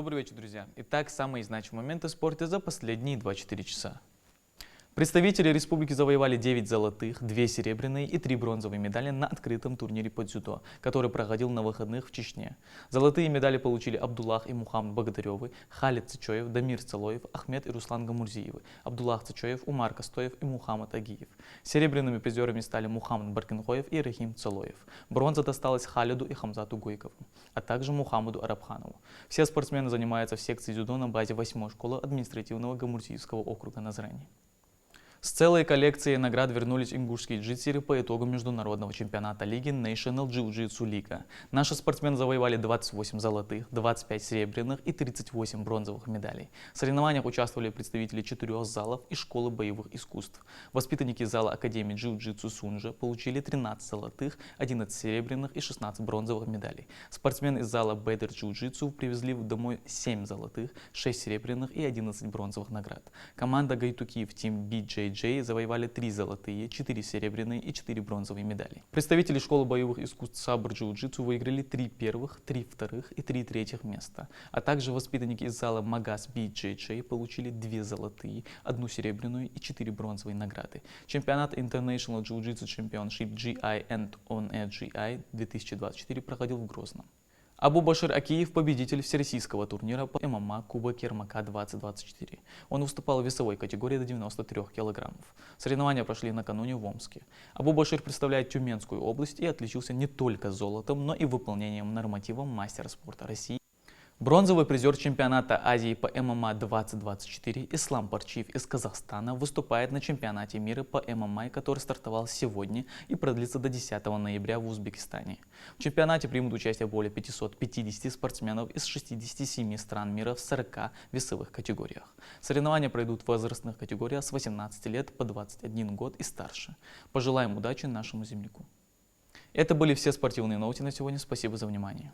Добрый вечер, друзья. Итак, самые значимые моменты в спорте за последние 24 часа. Представители республики завоевали 9 золотых, 2 серебряные и 3 бронзовые медали на открытом турнире по дзюдо, который проходил на выходных в Чечне. Золотые медали получили Абдуллах и Мухаммад Богатыревы, Халид Цычоев, Дамир Цалоев, Ахмед и Руслан Гамурзиевы, Абдуллах Цычоев, Умар Костоев и Мухаммад Агиев. Серебряными призерами стали Мухаммад Баркинхоев и Рахим Цалоев. Бронза досталась Халиду и Хамзату Гойкову, а также Мухаммаду Арабханову. Все спортсмены занимаются в секции дзюдо на базе 8-й школы административного Гамурзиевского округа Назрани. С целой коллекцией наград вернулись ингушские джитсеры по итогам международного чемпионата лиги National Jiu-Jitsu Liga. Наши спортсмены завоевали 28 золотых, 25 серебряных и 38 бронзовых медалей. В соревнованиях участвовали представители 4 залов и школы боевых искусств. Воспитанники зала Академии Jiu-Jitsu Сунжа получили 13 золотых, 11 серебряных и 16 бронзовых медалей. Спортсмены из зала Better Jiu-Jitsu привезли домой 7 золотых, 6 серебряных и 11 бронзовых наград. Команда Гайтуки в Team BJJ завоевали 3 золотые, 4 серебряные и 4 бронзовые медали. Представители школы боевых искусств Сабр Jiu-Jitsu выиграли 3 первых, 3 вторых и 3 третьих места. А также воспитанники из зала Магас BJJ получили 2 золотые, 1 серебряную и 4 бронзовые награды. Чемпионат International Jiu-Jitsu Championship GI and On Air GI 2024 проходил в Грозном. Абу-Башир Акиев – победитель всероссийского турнира по ММА Кубок Ермака 2024. Он выступал в весовой категории до 93 килограммов. Соревнования прошли накануне в Омске. Абу-Башир представляет Тюменскую область и отличился не только золотом, но и выполнением нормативов мастера спорта России. Бронзовый призер чемпионата Азии по ММА 2024 Ислам Парчиев из Казахстана выступает на чемпионате мира по ММА, который стартовал сегодня и продлится до 10 ноября в Узбекистане. В чемпионате примут участие более 550 спортсменов из 67 стран мира в 40 весовых категориях. Соревнования пройдут в возрастных категориях с 18 лет по 21 год и старше. Пожелаем удачи нашему земляку. Это были все спортивные новости на сегодня. Спасибо за внимание.